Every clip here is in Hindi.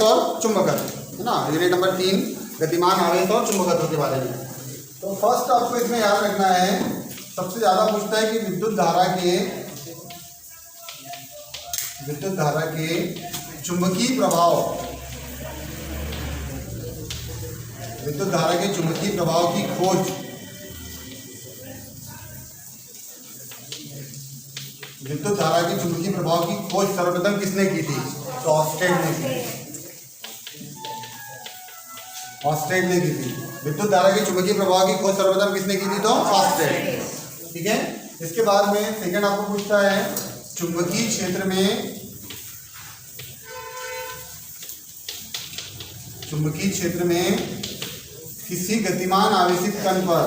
और चुंबकत्व, है ना। यूनिट नंबर 3 गतिमान आवेश और चुंबकत्व के बारे में। तो फर्स्ट आपको इसमें याद रखना है, सबसे ज़्यादा पूछता है कि विद्युत धारा के चुंबकीय प्रभाव, विद्युत धारा के चुंबकीय प्रभाव की खोज, विद्युत धारा के चुंबकीय प्रभाव की खोज सर्वप्रथम किसने की थी? तो ऑस्टेड ने की थी। विद्युत धारा के चुंबकीय प्रभाव की खोज सर्वप्रथम किसने की थी? तो ऑस्टेड। ठीक है। इसके बाद में सेकंड आपको पूछता है चुंबकीय क्षेत्र में किसी गतिमान आवेशित कण पर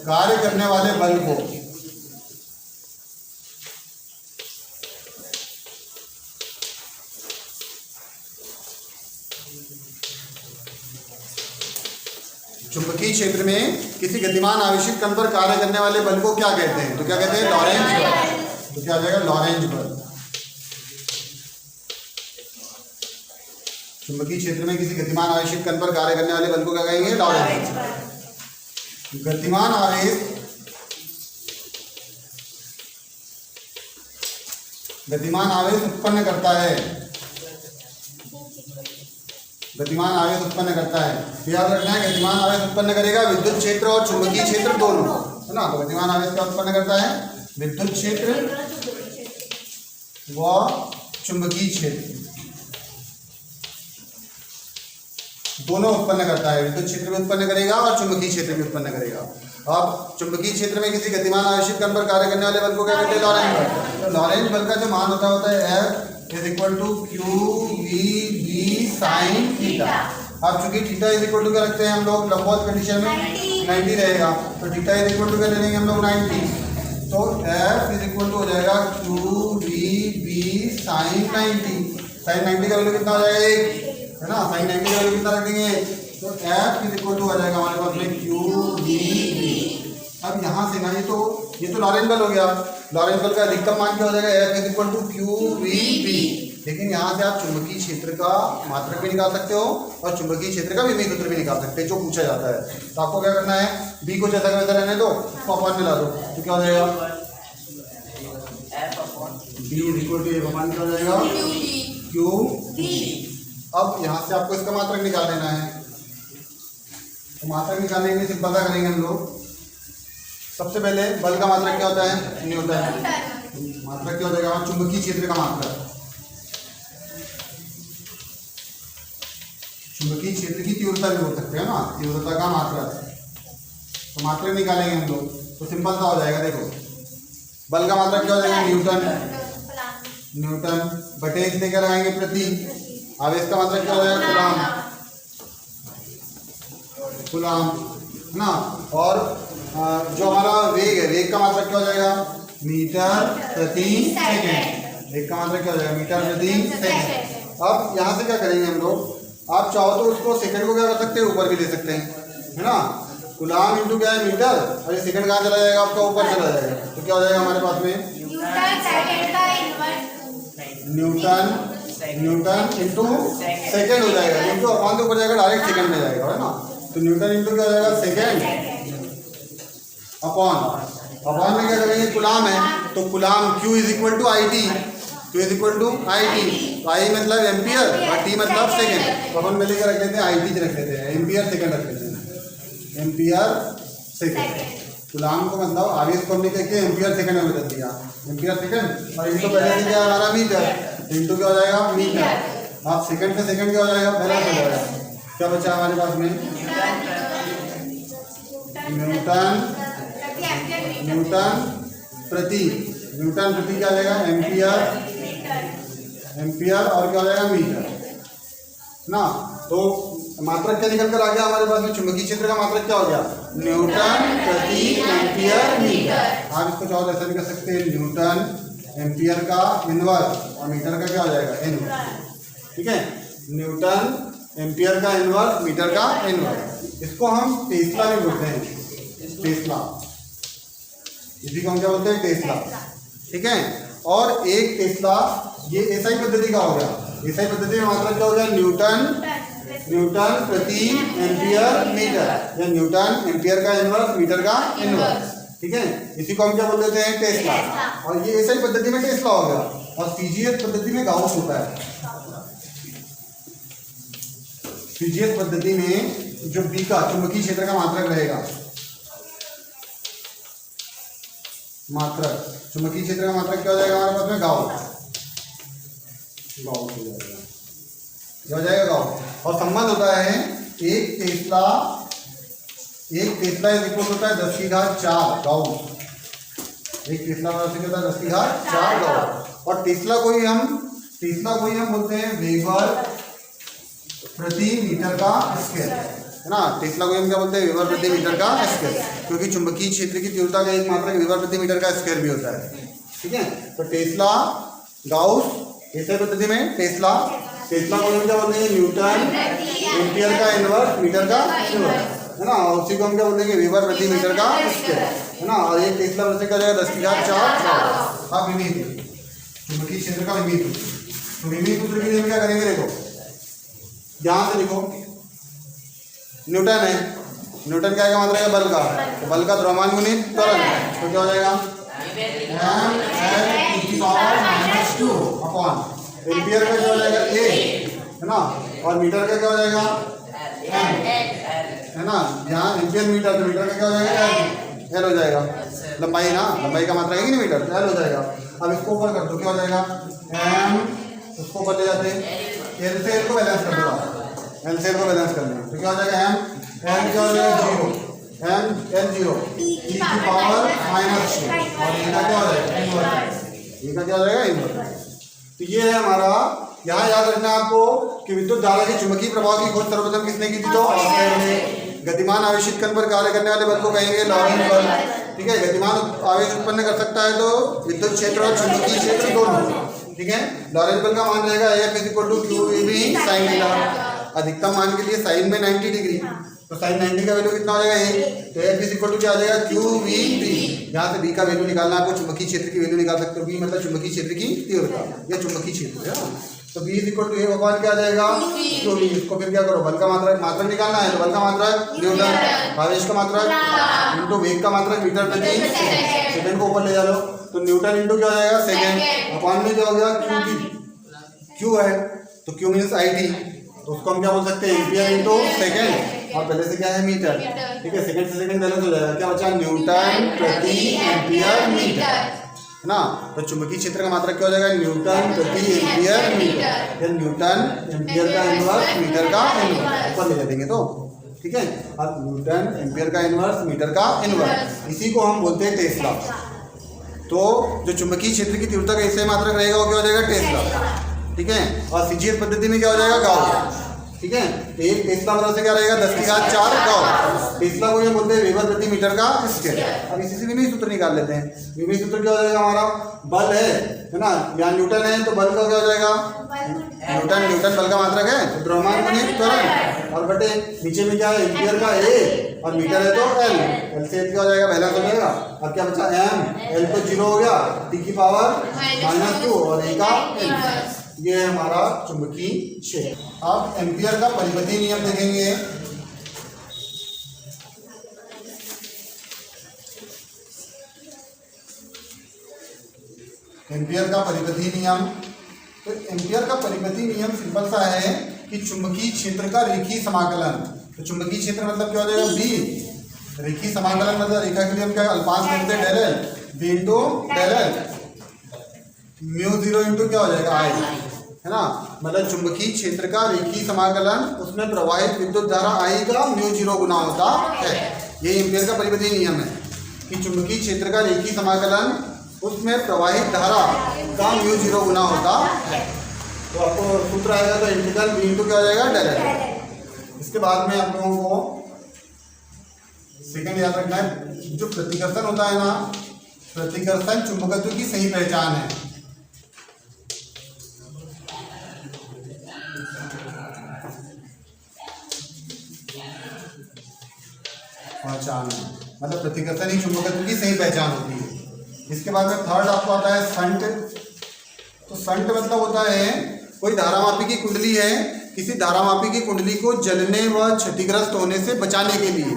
कार्य करने वाले बल को चुंबकीय क्षेत्र में किसी गतिमान आवेशित कण पर कार्य करने वाले बल को क्या कहते हैं? तो क्या कहते हैं? लॉरेंज बल। तो क्या आ जाएगा? लॉरेंज बल। चुंबकीय क्षेत्र में किसी गतिमान आवेशित कण पर कार्य करने वाले बल को क्या कहेंगे? लॉरेंज बल। गतिमान आवेश उत्पन्न करता है, याद रखना है। गतिमान आवेश उत्पन्न करेगा विद्युत क्षेत्र और चुंबकीय क्षेत्र दोनों, है ना। तो गतिमान आवेश क्या उत्पन्न करता है? विद्युत क्षेत्र व चुंबकीय क्षेत्र दोनों उत्पन्न करता है। विद्युत क्षेत्र भी उत्पन्न करेगा और चुंबकीय क्षेत्र भी उत्पन्न करेगा। अब चुंबकीय क्षेत्र में किसी गतिमान आवेशित कण पर कार्य करने वाले बल को क्या कहते हैं? लॉरेंज बल। तो लॉरेंज बल का जो मान होता है F = QVB sin थीटा। अब चूंकि थीटा = क्या रखते हैं हम लोग? लंबवत कंडीशन में 90 रहेगा, तो थीटा = क्या ले लेंगे हम लोग? 90। तो F हो जाएगा QVB sin 90। sin 90 का वैल्यू कितना हो जाएगा? 1, है ना। sin 90 का वैल्यू कितना रख देंगे? तो F हो जाएगा हमारे पास में QVB। अब यहाँ से ना ये तो लॉरेंज बल हो गया। लॉरेंज बल का अधिकतम मान क्या हो जाएगा? F = QVB। लेकिन यहाँ से आप चुंबकीय क्षेत्र का मात्रक भी निकाल सकते हो और चुंबकीय क्षेत्र का विभव सूत्र भी निकाल सकते हैं, जो पूछा जाता है। तो आपको क्या करना है? B को जैसा वैसा रहने दो, उसको अपॉन मिला दो, तो क्या हो जाएगा? B = क्या हो जाएगा? QV। अब यहाँ से आपको इसका मात्रक निकाल लेना है। तो मात्रक निकालने के लिए सिंपल सा करेंगे हम लोग। सबसे पहले बल का मात्रक क्या होता है? न्यूटन। मात्रक क्या हो जाएगा? चुंबकीय क्षेत्र का मात्रक, चुंबकीय क्षेत्र की तीव्रता भी बोल सकते हैं ना, तीव्रता का मात्रक। तो मात्रक निकालेंगे हम लोग, तो सिंपल सा हो जाएगा। देखो बल का मात्रक क्या हो जाएगा? न्यूटन बटे कितने क्या लगाएंगे? प्रति। आवेश का मात्रक क्या हो जाएगा? कूलम, है ना। और जो हमारा वेग है, वेग का मात्रक क्या हो जाएगा? मीटर प्रति सेकंड। वेग का मात्रक क्या हो जाएगा? मीटर प्रति सेकंड। अब यहाँ से क्या करेंगे हम लोग? आप चाहो तो उसको सेकंड को क्या कर सकते हैं? ऊपर भी ले सकते हैं, है ना। कूलम इंटू क्या है? मीटर। और ये सेकंड कहाँ चला जाएगा? आपका ऊपर चला जाएगा। तो क्या हो जाएगा हमारे पास में? न्यूटन इंटू सेकंड हो जाएगा। इंटू अपॉन के ऊपर जाएगा, डायरेक्ट सेकंड में जाएगा, है ना। तो न्यूटन इंटू क्या हो जाएगा? सेकंड अपॉन में क्या करेंगे? कूलम है, तो कूलम Q = IT। तो I मतलब एम्पियर और T मतलब सेकंड। तो अपन में लेकर रख लेते हैं IT रख लेते हैं, एम्पियर सेकंड रख लेते हैं। एम्पियर सेकंड कूलम को मतलब आवेश को हमने क्या एम्पियर सेकंड में बदल दिया। एम्पियर सेकंड और इंटू पहले से क्या हमारा मीटर, इंटू क्या हो जाएगा? मीटर। अब सेकंड से सेकंड क्या हो जाएगा? पहला हो जाएगा। क्या बचा हमारे पास में? न्यूटन प्रति क्या आ जाएगा? एम्पियर और क्या हो जाएगा? मीटर ना। तो मात्रक क्या निकल कर आ गया हमारे पास में? चुंबकीय क्षेत्र का मात्रक क्या हो गया? न्यूटन प्रति एम्पियर मीटर। आप इसको चाहो ऐसा भी कर सकते हैं, न्यूटन एम्पियर का इनवर्स और मीटर का क्या हो जाएगा? इनवर्स। ठीक है, न्यूटन एम्पियर का इनवर्स, मीटर का इनवर्स। इसको हम टेस्ला भी बोलते हैं, टेस्ला, इसी को हम क्या बोलते हैं, टेस्ला। ठीक है, और एक टेस्ला ये एसआई पद्धति का हो गया। एसआई पद्धति में मात्रा क्या हो गया, न्यूटन प्रति एम्पियर मीटर, या न्यूटन एम्पियर का इनवर्स मीटर का इनवर्स। ठीक है, इसी को हम क्या बोल देते हैं, टेस्ला। और ये एसआई पद्धति में टेस्ला हो गया, और सीजीएस पद्धति में गाउस होता है। सीजीएस पद्धति में जो बी का चुंबकीय क्षेत्र का मात्रक रहेगा, मात्रक चुंबकीय क्षेत्र का मात्रक क्या हो जाएगा हमारे पास में, गाउस। गाउस हो जाएगा, क्या हो जाएगा, गाउस। और संबंध होता है एक टेस्ला इज इक्वल होता है 10⁴ गाउस। एक टेस्ला बराबर होता है 10⁴ गाउस। और टेस्ला को ही हम बोलते हैं वेबर प्रति मीटर का स्क्वायर, है ना। टेस्ला को हम क्या बोलते हैं, वेबर प्रति मीटर का स्क्वायर, क्योंकि चुंबकीय क्षेत्र की तीव्रता का एक मात्रक वेबर प्रति मीटर का स्क्वायर भी होता है। ठीक है, तो टेस्ला, गाउस, एसआई पद्धति में टेस्ला को हम क्या बोलते हैं, न्यूटन एम्पियर का इनवर्स मीटर का इनवर्स, है ना। और उसी को हम क्या बोलेंगे, वेबर प्रति मीटर का स्क्वायर, है ना। और एक टेस्ला वैसे क्या जाएगा 10⁴ गाउस। अब विमीय चुंबकीय क्षेत्र का विमीय सूत्र, तो विमीय सूत्र के लिए हम क्या करेंगे, देखो ध्यान से लिखो, न्यूटन है, न्यूटन क्या मात्रा है, बल का, तो बल का द्रव्यमान गुणित त्वरण, तो क्या हो जाएगा, m/2 अपॉन एम्पियर का क्या हो जाएगा, a, है ना। और मीटर का क्या हो जाएगा, m, है ना। यहाँ एम्पियर मीटर, तो मीटर का क्या हो जाएगा, l हो जाएगा। लंबाई ना, लंबाई का मात्रा है कि नहीं मीटर, तो l हो जाएगा। अब इसको ऊपर कर दो, क्या हो जाएगा, m, उसको ऊपर ले जाते हैं, एल से एल को बैलेंस कर दो, एल से एल को बैलेंस कर देंगे, तो क्या हो जाएगा, एम क्या हो जाएगा 0, एम एल 0 e की पावर -2, और ये का क्या हो जाएगा, इनवर्स, ये का क्या हो जाएगा, इनवर्स। तो ये है हमारा, यहाँ याद रखना है आपको कि विद्युत धारा के चुंबकीय प्रभाव की खोज सर्वप्रथम किसने की थी, तो ऑस्टेयर ने। गतिमान आवेशित कण पर कार्य करने वाले बल को कहेंगे लॉरेंट बल। ठीक है, गतिमान आवेश उत्पन्न कर सकता है तो विद्युत क्षेत्र और चुंबकीय क्षेत्र दोनों। ठीक है, लॉरेंट बल का मान रहेगा F = QEV sin थीटा। अधिकतम मान के लिए साइन में 90 डिग्री, तो साइन 90 का वैल्यू कितना हो जाएगा, 1, तो F = क्या आ जाएगा, QVB। यहाँ से B का वैल्यू निकालना, आपको चुंबकीय क्षेत्र की वैल्यू निकाल सकते हो, B मतलब चुंबकीय क्षेत्र की तीव्रता या चुंबकीय क्षेत्र है, तो B = A क्या आ जाएगा, QV। इसको फिर क्या करो, बल का मात्रक निकालना है, तो बल का मात्रक न्यूटन, आवेश का मात्रक इंटू वेग का मात्रक मीटर प्रति सेकंड को ऊपर ले जा लो, तो न्यूटन इंटू क्या हो जाएगा, सेकंड, अपॉन में क्या हो गया, क्यू है, तो क्यू मीन्स IT, तो उसको हम क्या बोल सकते हैं, एम्पियर इंटू सेकंड, और पहले से क्या है, मीटर। ठीक है, सेकंड से सेकंड बैलेंस हो जाएगा, क्या बचा, न्यूटन प्रति एम्पियर मीटर, है ना। तो चुंबकीय क्षेत्र का मात्रक क्या हो जाएगा, न्यूटन प्रति एम्पियर मीटर, या न्यूटन एम्पियर का इनवर्स मीटर का इनवर्स, ऊपर ले जा देंगे तो। ठीक है, अब न्यूटन एम्पियर का इनवर्स मीटर का इनवर्स, इसी को हम बोलते हैं टेस्ला। तो जो चुंबकीय क्षेत्र की तीव्रता का एसआई मात्रक रहेगा वो क्या हो जाएगा, टेस्ला। ठीक है, और सीजीएस पद्धति में क्या हो जाएगा, गाउस। ठीक है, तो एक टेस्ला बराबर से क्या रहेगा, 10⁴ गाउस। टेस्ला को ये बोलते हैं वेबर प्रति मीटर का स्क्वायर। अब इसी से विमीय सूत्र निकाल लेते हैं। विमीय सूत्र क्या हो जाएगा, हमारा बल है ना, यहाँ न्यूटन है, तो बल का क्या हो जाएगा, न्यूटन बल का मात्रक है, तो द्रव्यमान गुणित त्वरण, और बटे नीचे में क्या है, एम्पियर का A, और मीटर है तो L से L क्या हो जाएगा, बैलेंस हो जाएगा। अब क्या बचा, M, L तो 0 हो गया, T की पावर -2 और A का L। ये है हमारा चुंबकीय क्षेत्र। अब एम्पियर का परिपथीय नियम देखेंगे। एम्पियर का परिपथीय नियम, तो एम्पियर का परिपथीय नियम सिंपल सा है कि चुंबकीय क्षेत्र का रेखीय समाकलन, तो चुंबकीय क्षेत्र मतलब क्या हो जाएगा, B, रेखीय समाकलन मतलब रेखा के लिए हम क्या अल्पांश लेते हैं, del L, B into del L, μ0 into क्या हो जाएगा, I, है ना। मतलब चुंबकीय क्षेत्र का रेखीय समाकलन, उसमें प्रवाहित विद्युत धारा I का μ0 गुना होता है। ये एम्पियर का परिपथीय नियम है कि चुंबकीय क्षेत्र का रेखीय समाकलन, उसमें प्रवाहित धारा का μ0 गुना होता है। तो आपको सूत्र आएगा, तो इंटीग्रल B इंटू क्या हो जाएगा, डेल L। इसके बाद में आप लोगों को सेकंड याद रखना है, जो प्रतिकर्षण होता है ना, प्रतिकर्षण चुंबकत्व की सही पहचान है। पहचानना, मतलब प्रतिकर्षण ही चुंबकत्व की सही पहचान होती है। इसके बाद में थर्ड आपको आता है संट। तो संट मतलब होता है कोई धारामापी की कुंडली है, किसी धारामापी की कुंडली को जलने व क्षतिग्रस्त होने से बचाने के लिए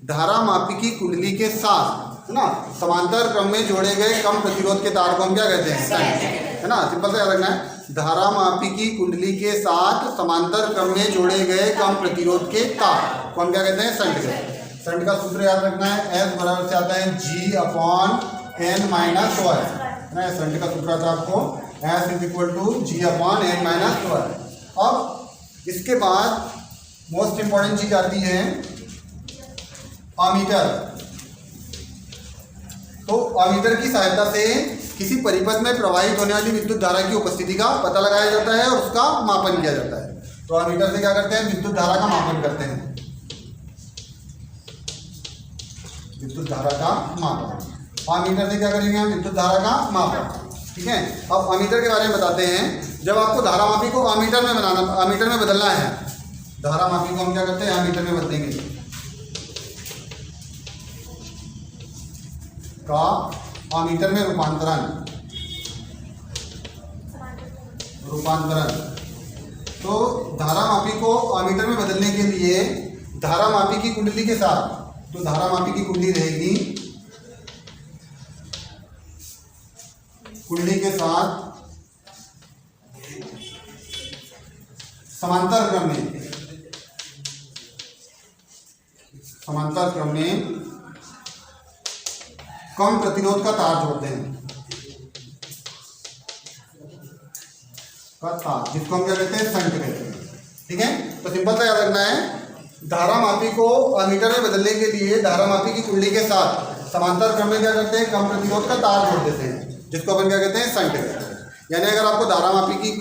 धारामापी की कुंडली के साथ, है ना, समांतर क्रम में जोड़े गए कम प्रतिरोध के तार को हम क्या कहते हैं? संट, है ना, सिंपल सा याद रखना है। धारामापी की कुंडली के साथ समांतर क्रम में जोड़े गए कम प्रतिरोध के तार को हम क्या कहते हैं? संट कहते हैं। संट का सूत्र याद रखना है, एस बराबर से आता है G/N - 1। संट का सूत्र आता है आपको S = G/N - 1। अब इसके बाद मोस्ट इंपॉर्टेंट चीज आती है अमीटर। तो अमीटर की सहायता से किसी परिपथ में प्रवाहित होने वाली विद्युत धारा की उपस्थिति का पता लगाया जाता है और उसका मापन किया जाता है। तो अमीटर से क्या करते हैं? विद्युत धारा का मापन करते हैं, विद्युत धारा का मापन। अमीटर से क्या करेंगे हम? विद्युत धारा का मापन। ठीक है, अब अमीटर के बारे में बताते हैं। जब आपको धारामापी को अमीटर में अमीटर में बदलना है, धारामापी को हम क्या करते हैं? अमीटर में बदलेंगे का अमीटर में रूपांतरण। तो धारामापी को अमीटर में बदलने के लिए धारामापी की कुंडली के साथ, तो धारामापी की कुंडली रहेगी, कुंडली के साथ समांतर क्रम में कम प्रतिरोध का तार जोड़ते हैं, जिसको हम क्या कहते हैं? संट कहते हैं। ठीक है, तो सिंपल सा याद रखना है, धारामापी को अमीटर में बदलने के लिए धारामापी की कुंडली के साथ समांतर क्रम में क्या करते हैं? कम प्रतिरोध का तार जोड़ देते हैं, जिसको अपन क्या कहते हैं? संट कहते हैं। यानी अगर आपको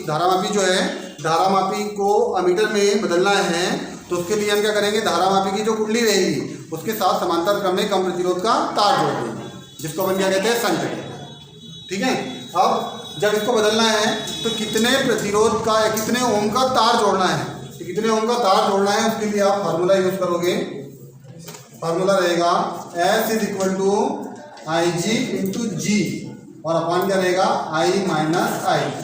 धारामापी जो है, धारामापी को अमीटर में बदलना है, तो उसके लिए हम क्या करेंगे? धारामापी की जो कुंडली रहेगी उसके साथ समांतर क्रम में कम प्रतिरोध का तार जोड़ देंगे, जिसको अपन क्या कहते हैं? संट कहते हैं। ठीक है, अब जब इसको बदलना है तो कितने प्रतिरोध का या कितने ओम का तार जोड़ना है, तो कितने ओम का तार जोड़ना है उसके लिए आप फार्मूला यूज करोगे। फार्मूला रहेगा S = Ig × G और अपान क्या रहेगा? I - Ig।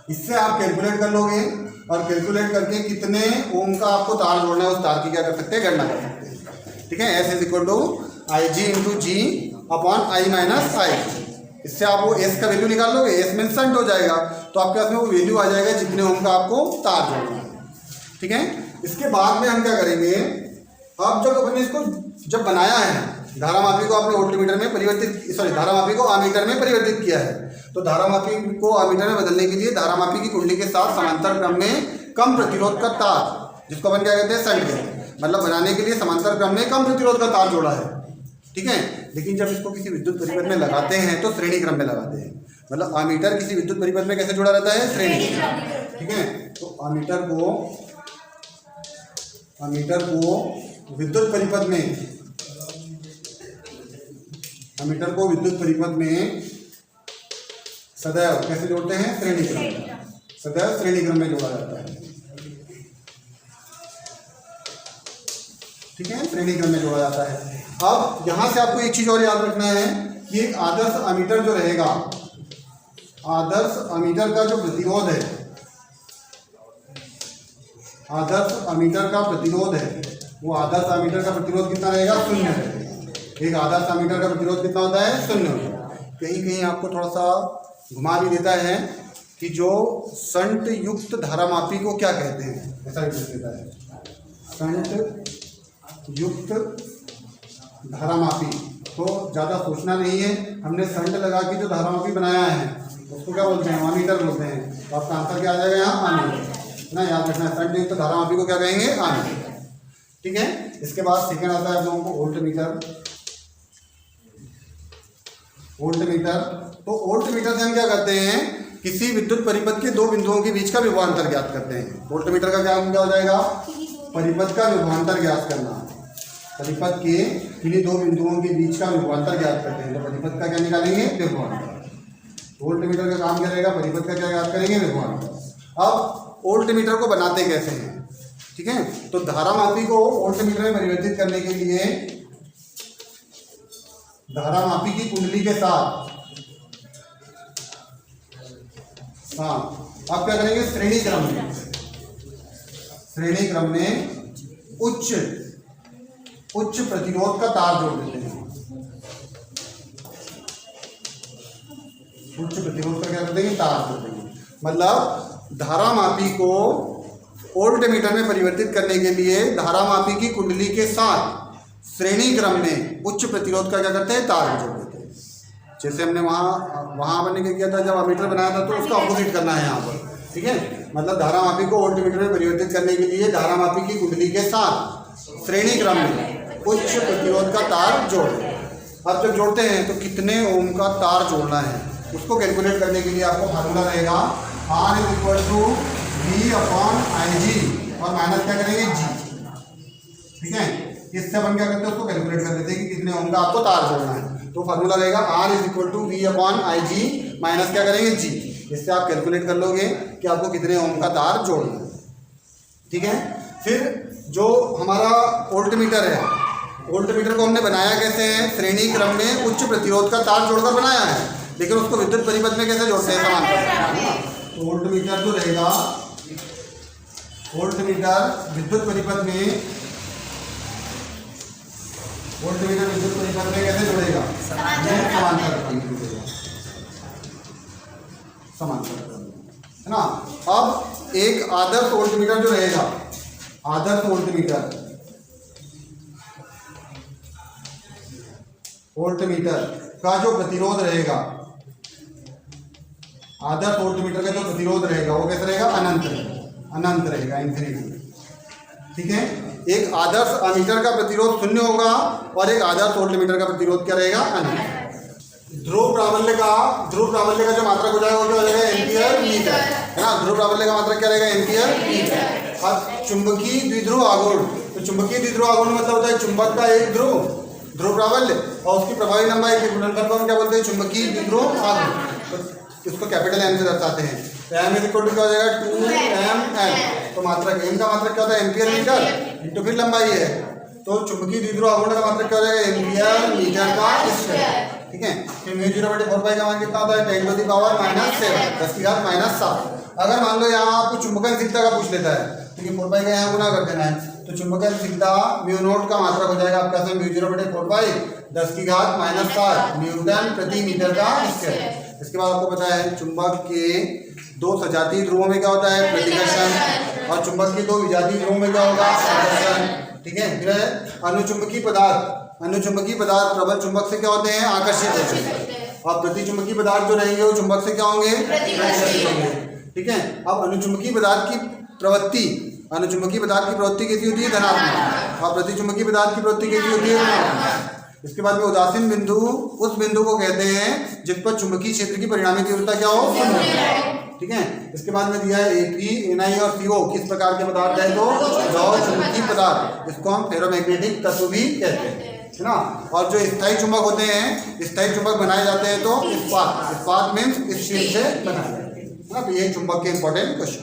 इससे आप कैलकुलेट कर लोगे और कैलकुलेट करके कितने ओम का आपको तार जोड़ना है उस तार की क्या कर सकते हैं? गणना कर सकते हैं। ठीक है, S = Ig × G upon I - Ig। इससे आप वो S का वैल्यू निकाल लोगे, S मीन संट हो जाएगा, तो आपके पास में वो वैल्यू आ जाएगा जितने ओम का आपको तार जोड़ना है। ठीक है, इसके बाद में हम क्या करेंगे? अब जब अपने इसको जब बनाया है, धारामापी को आपने वोल्टमीटर में धारामापी को अमीटर में परिवर्तित किया है, तो धारामापी को अमीटर में बदलने के लिए धारामापी की कुंडली के साथ समांतर क्रम में कम प्रतिरोध का तार, जिसको अपन क्या कहते हैं? संट कहते हैं। मतलब बनाने के लिए समांतर क्रम में कम प्रतिरोध का तार जोड़ा है। ठीक है, लेकिन जब इसको किसी विद्युत परिपथ में लगाते हैं तो श्रेणी क्रम में लगाते हैं। मतलब अमीटर किसी विद्युत परिपथ में कैसे जुड़ा रहता है? श्रेणी क्रम। ठीक है, तो अमीटर को विद्युत परिपथ में सदैव कैसे जोड़ते हैं? श्रेणी क्रम। सदैव श्रेणी क्रम में जोड़ा जाता है। ठीक है, श्रेणी क्रम में जोड़ा जाता है। अब यहां से आपको एक चीज और याद रखना है कि एक आदर्श अमीटर जो रहेगा, आदर्श अमीटर का जो प्रतिरोध है, आदर्श अमीटर का प्रतिरोध है, वो आदर्श अमीटर का प्रतिरोध कितना रहेगा? 0 रहेगा। एक आदर्श अमीटर का प्रतिरोध कितना होता है? 0। कहीं कहीं आपको थोड़ा सा घुमा भी देता है कि जो संट युक्त धारामापी को क्या कहते हैं, ऐसा भी पूछ देता है। संट युक्त धारामापी, तो ज़्यादा सोचना नहीं है, हमने संट लगा के जो धारामापी बनाया है उसको क्या बोलते हैं? अमीटर बोलते हैं। तो आपका आंसर क्या आ जाएगा यहाँ? अमीटर। ना याद रखना है, संट युक्त धारामापी को क्या कहेंगे? अमीटर। ठीक है, इसके बाद सेकेंड आता है आप लोगों को वोल्टमीटर। तो वोल्टमीटर से हम क्या करते हैं? किसी विद्युत परिपथ के दो बिंदुओं के बीच का विभवांतर ज्ञात करते हैं। वोल्टमीटर का क्या हो जाएगा? परिपथ का विभवांतर ज्ञात करना। परिपथ के किन्हीं दो बिंदुओं के बीच का विभवांतर ज्ञात करते हैं, तो परिपथ का क्या निकालेंगे? विभवांतर। वोल्टमीटर का काम क्या रहेगा? परिपथ का क्या ज्ञात करेंगे? विभवांतर। अब वोल्टमीटर को बनाते कैसे हैं? ठीक है, तो धारामापी को वोल्टमीटर में परिवर्तित करने के लिए धारामापी की कुंडली के साथ, हाँ आप क्या करेंगे, श्रेणी क्रम में उच्च प्रतिरोध का तार जोड़ देते हैं। उच्च प्रतिरोध का क्या करते हैं, तार जोड़ देंगे। मतलब धारामापी को वोल्टमीटर में परिवर्तित करने के लिए धारामापी की कुंडली के साथ श्रेणी क्रम में उच्च प्रतिरोध का क्या करते हैं, तार जोड़ देते हैं। जैसे हमने वहाँ हमने क्या किया था, जब अमीटर बनाया था तो उसका अपोजिट करना है यहाँ पर, ठीक है। मतलब धारामापी को वोल्टमीटर में परिवर्तित करने के लिए धारामापी की कुंडली के साथ श्रेणी क्रम में उच्च प्रतिरोध का तार जोड़। अब जब जोड़ते हैं तो कितने ओम का तार जोड़ना है उसको कैलकुलेट करने के लिए आपको फार्मूला रहेगा R = V/IG और माइनस क्या करेंगे G, ठीक है। इससे अपन क्या करते हैं, उसको कैलकुलेट कर लेते हैं कि कितने ओम का आपको तार जोड़ना है। तो फार्मूला रहेगा R = V/IG माइनस क्या करेंगे G। इससे आप कैलकुलेट कर लोगे कि आपको कितने ओम का तार जोड़ना है, ठीक है। फिर जो हमारा वोल्टमीटर है, वोल्टमीटर को हमने बनाया कैसे है, श्रेणी क्रम में उच्च प्रतिरोध का तार जोड़कर बनाया है, लेकिन उसको विद्युत परिपथ में कैसे जोड़ते हैं, समांतर। तो वोल्टमीटर जो रहेगा, वोल्टमीटर विद्युत परिपथ में कैसे जोड़ेगा, समांतर, है ना। अब एक आदर्श वोल्टमीटर जो रहेगा, आदर्श वोल्टमीटर का जो प्रतिरोध रहेगा, आदर्श वोल्टमीटर का जो प्रतिरोध रहेगा वो कैसे रहेगा, अनंत रहेगा, इन्फिनिटी, ठीक है। एक आदर्श अमीटर का प्रतिरोध 0 होगा और एक आदर्श वोल्टमीटर का प्रतिरोध क्या रहेगा, अनंत। ध्रुव प्राबल्य का जो मात्रक हो जाएगा वो क्या हो जाएगा, एम्पियर मीटर, है ना। ध्रुव प्राबल्य का मात्रक क्या रहेगा, एम्पियर मीटर। अब चुंबकीय द्विध्रुव आघूर्ण, तो चुंबकीय द्विध्रुव आघूर्ण मतलब होता है चुंबक का एक ध्रुव प्राबल्य और उसकी प्रभावी लंबाई के गुणनफल को हम क्या बोलते हैं, चुंबकीय द्विध्रुव आघूर्ण। तो इसको कैपिटल एम से दर्शाते हैं। तो एम = क्या हो जाएगा, 2ml। तो मात्रक एम का मात्रक क्या होता है, एम्पियर मीटर इंटू फिर लंबाई है, तो चुंबकीय द्विध्रुव आघूर्ण का मात्रक क्या हो जाएगा, एम्पियर मीटर का स्क्वायर, ठीक है। फिर μ0/4 का मान कितना होता है, 10⁻⁷ 10⁻⁷। अगर मान लो यहाँ आपको चुंबकनशीलता का पूछ लेता है, क्योंकि 4 का यहाँ गुना कर देना है, तो चुंबकनशीलता μ0 का मात्रक हो जाएगा आपका μ0/4 10⁻⁷ न्यूटन प्रति मीटर का स्क्वायर। इसके बाद आपको पता है चुंबक के 2 सजातीय ध्रुवों में क्या होता है, प्रतिकर्षण, और चुंबक के 2 विजातीय ध्रुवों में क्या होगा, आकर्षण, ठीक है। फिर अनुचुंबकीय पदार्थ प्रबल चुंबक से क्या होते हैं, आकर्षित होते हैं, और प्रतिचुंबकीय पदार्थ जो रहेंगे वो चुंबक से क्या होंगे, प्रतिकर्षित होंगे, ठीक है। अब अनुचुंबकीय पदार्थ की प्रवृत्ति कैसी होती है, धनात्मक, और प्रतिचुंबकीय पदार्थ की प्रवृत्ति कैसी होती है, ऋणात्मक। इसके बाद में उदासीन बिंदु उस बिंदु को कहते हैं जिस पर चुंबकीय क्षेत्र की परिणामी तीव्रता क्या हो, ठीक है। इसके बाद में दिया है Fe, Ni और CO किस प्रकार के पदार्थ है, तो लौह चुंबकीय पदार्थ, इसको हम फेरोमैग्नेटिक तत्व भी कहते हैं, है ना। और जो स्थायी चुंबक होते हैं, स्थायी चुंबक बनाए जाते हैं तो इस्पात मीन्स स्टील से बनाए जाते हैं, है ना। तो ये चुंबक के इंपॉर्टेंट क्वेश्चन।